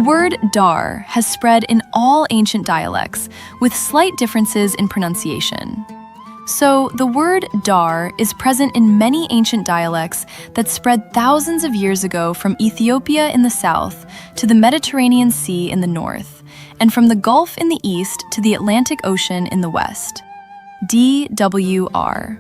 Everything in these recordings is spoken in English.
word dar has spread in all ancient dialects, with slight differences in pronunciation. So, the word dar is present in many ancient dialects that spread thousands of years ago from Ethiopia in the south to the Mediterranean Sea in the north, and from the Gulf in the east to the Atlantic Ocean in the west. DWR.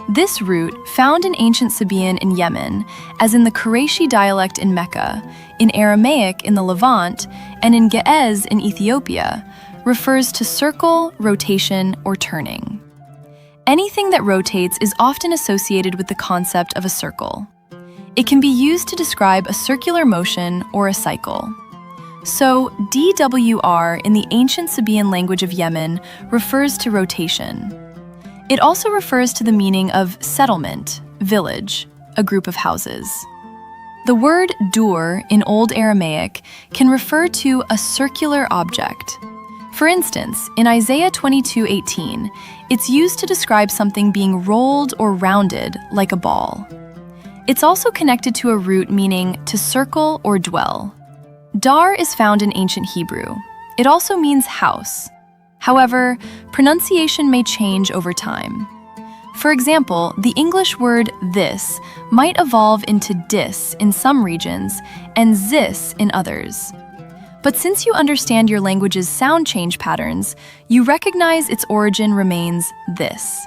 This root, found in ancient Sabaean in Yemen, as in the Qurayshi dialect in Mecca, in Aramaic in the Levant, and in Ge'ez in Ethiopia, refers to circle, rotation, or turning. Anything that rotates is often associated with the concept of a circle. It can be used to describe a circular motion or a cycle. So, DWR in the ancient Sabaean language of Yemen refers to rotation. It also refers to the meaning of settlement, village, a group of houses. The word dur in Old Aramaic can refer to a circular object. For instance, in Isaiah 22:18, it's used to describe something being rolled or rounded like a ball. It's also connected to a root meaning to circle or dwell. Dar is found in ancient Hebrew. It also means house. However, pronunciation may change over time. For example, the English word this might evolve into dis in some regions and zis in others. But since you understand your language's sound change patterns, you recognize its origin remains this.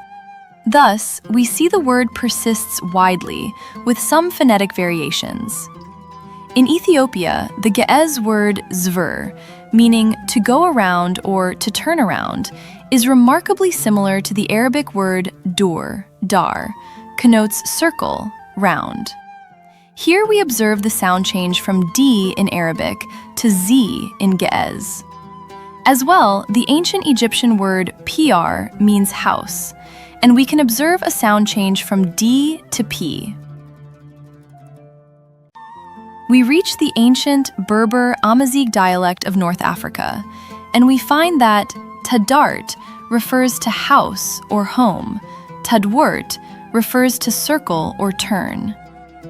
Thus, we see the word persists widely, with some phonetic variations. In Ethiopia, the Ge'ez word zvr, meaning to go around or to turn around, is remarkably similar to the Arabic word dur, dar, connotes circle, round. Here we observe the sound change from D in Arabic to Z in Ge'ez. As well, the ancient Egyptian word PR means house, and we can observe a sound change from D to P. We reach the ancient Berber Amazigh dialect of North Africa, and we find that tadart refers to house or home, tadwert refers to circle or turn.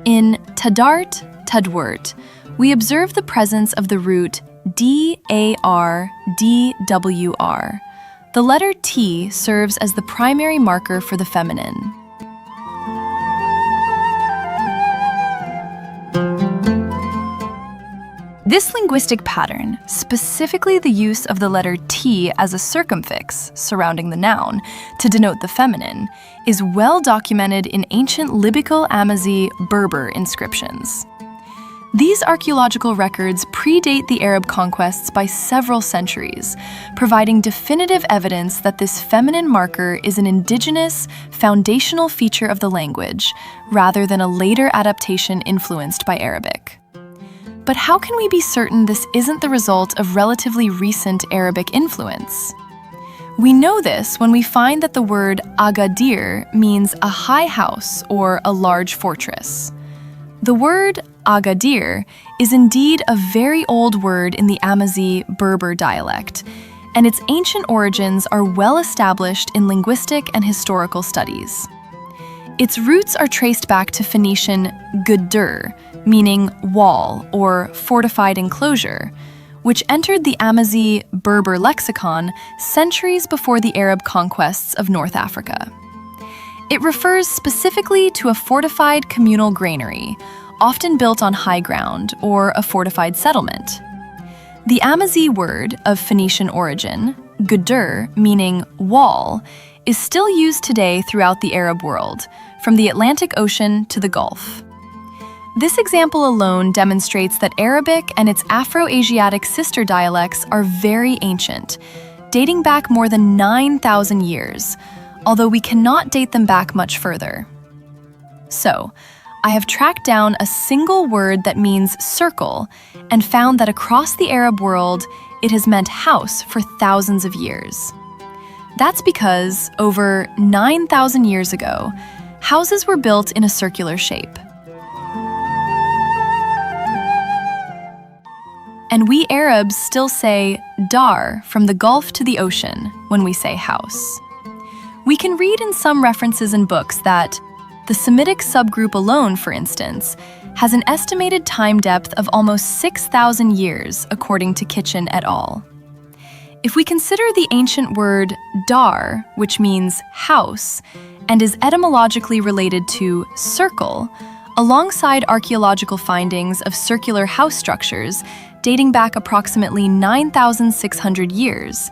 In tadart, tadwert, we observe the presence of the root D-A-R-D-W-R. The letter T serves as the primary marker for the feminine. This linguistic pattern, specifically the use of the letter T as a circumfix surrounding the noun to denote the feminine, is well documented in ancient Libical Amazigh Berber inscriptions. These archaeological records predate the Arab conquests by several centuries, providing definitive evidence that this feminine marker is an indigenous, foundational feature of the language, rather than a later adaptation influenced by Arabic. But how can we be certain this isn't the result of relatively recent Arabic influence? We know this when we find that the word agadir means a high house or a large fortress. The word agadir is indeed a very old word in the Amazigh Berber dialect, and its ancient origins are well established in linguistic and historical studies. Its roots are traced back to Phoenician gudur, meaning wall or fortified enclosure, which entered the Amazigh Berber lexicon centuries before the Arab conquests of North Africa. It refers specifically to a fortified communal granary, often built on high ground, or a fortified settlement. The Amazigh word of Phoenician origin, gudur, meaning wall, is still used today throughout the Arab world, from the Atlantic Ocean to the Gulf. This example alone demonstrates that Arabic and its Afro-Asiatic sister dialects are very ancient, dating back more than 9,000 years, although we cannot date them back much further. So, I have tracked down a single word that means circle and found that across the Arab world, it has meant house for thousands of years. That's because, over 9,000 years ago, houses were built in a circular shape. And we Arabs still say dar from the Gulf to the ocean when we say house. We can read in some references in books that The Semitic subgroup alone, for instance, has an estimated time depth of almost 6,000 years, according to Kitchen et al. If we consider the ancient word dar, which means house, and is etymologically related to circle, alongside archaeological findings of circular house structures dating back approximately 9,600 years,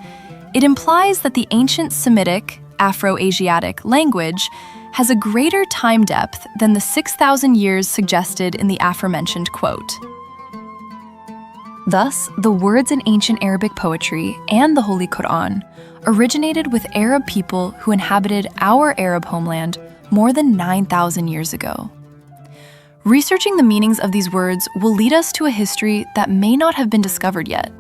it implies that the ancient Semitic, Afro-Asiatic language has a greater time depth than the 6,000 years suggested in the aforementioned quote. Thus, the words in ancient Arabic poetry and the Holy Quran originated with Arab people who inhabited our Arab homeland more than 9,000 years ago. Researching the meanings of these words will lead us to a history that may not have been discovered yet.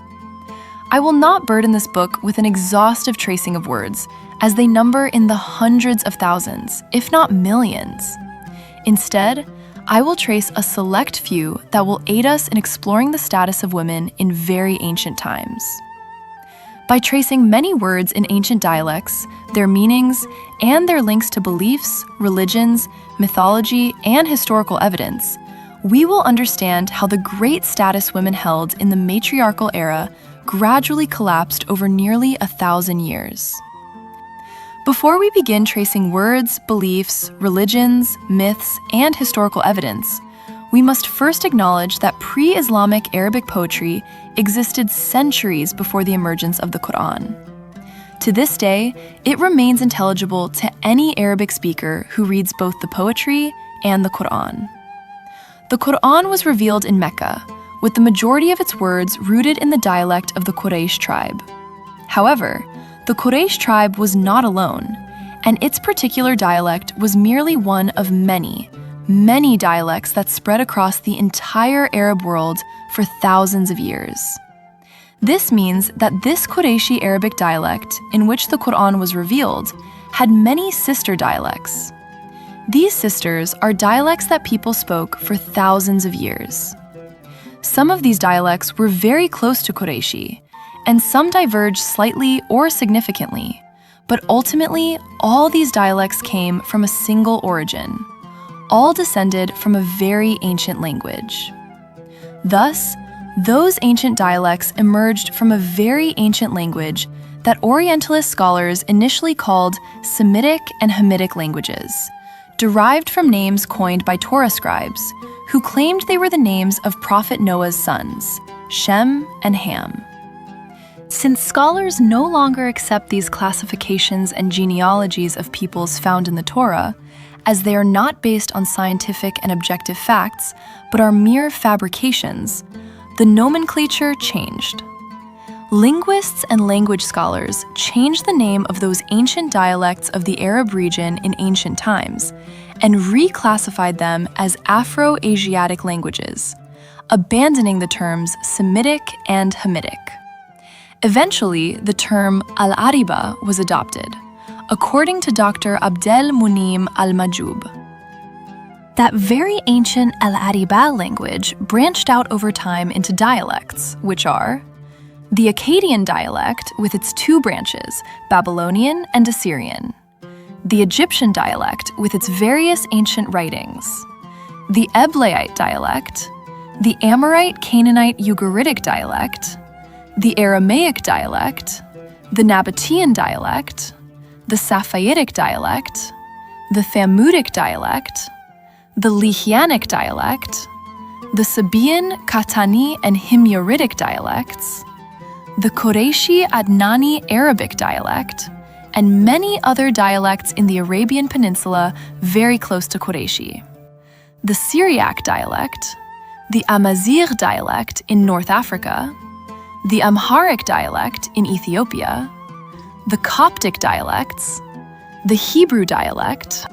I will not burden this book with an exhaustive tracing of words, as they number in the hundreds of thousands, if not millions. Instead, I will trace a select few that will aid us in exploring the status of women in very ancient times. By tracing many words in ancient dialects, their meanings, and their links to beliefs, religions, mythology, and historical evidence, we will understand how the great status women held in the matriarchal era gradually collapsed over nearly 1,000 years. Before we begin tracing words, beliefs, religions, myths, and historical evidence, we must first acknowledge that pre-Islamic Arabic poetry existed centuries before the emergence of the Quran. To this day, it remains intelligible to any Arabic speaker who reads both the poetry and the Quran. The Quran was revealed in Mecca, with the majority of its words rooted in the dialect of the Quraysh tribe. However, the Quraysh tribe was not alone, and its particular dialect was merely one of many, many dialects that spread across the entire Arab world for thousands of years. This means that this Qurayshi Arabic dialect, in which the Quran was revealed, had many sister dialects. These sisters are dialects that people spoke for thousands of years. Some of these dialects were very close to Qurayshi, and some diverged slightly or significantly, but ultimately, all these dialects came from a single origin, all descended from a very ancient language. Thus, those ancient dialects emerged from a very ancient language that Orientalist scholars initially called Semitic and Hamitic languages, derived from names coined by Torah scribes, who claimed they were the names of Prophet Noah's sons, Shem and Ham. Since scholars no longer accept these classifications and genealogies of peoples found in the Torah, as they are not based on scientific and objective facts, but are mere fabrications, the nomenclature changed. Linguists and language scholars changed the name of those ancient dialects of the Arab region in ancient times and reclassified them as Afro-Asiatic languages, abandoning the terms Semitic and Hamitic. Eventually, the term Al-Ariba was adopted, according to Dr. Abdel Munim Al-Majoub. That very ancient Al-Ariba language branched out over time into dialects, which are the Akkadian dialect with its two branches, Babylonian and Assyrian, the Egyptian dialect with its various ancient writings, the Eblaite dialect, the Amorite Canaanite Ugaritic dialect, the Aramaic dialect, the Nabatean dialect, the Safayidic dialect, the Thamudic dialect, the Lyhianic dialect, the Sabaean, Qahtani, and Himyaritic dialects, the Qurayshi Adnani Arabic dialect, and many other dialects in the Arabian Peninsula very close to Qurayshi, the Syriac dialect, the Amazigh dialect in North Africa, the Amharic dialect in Ethiopia, the Coptic dialects, the Hebrew dialect,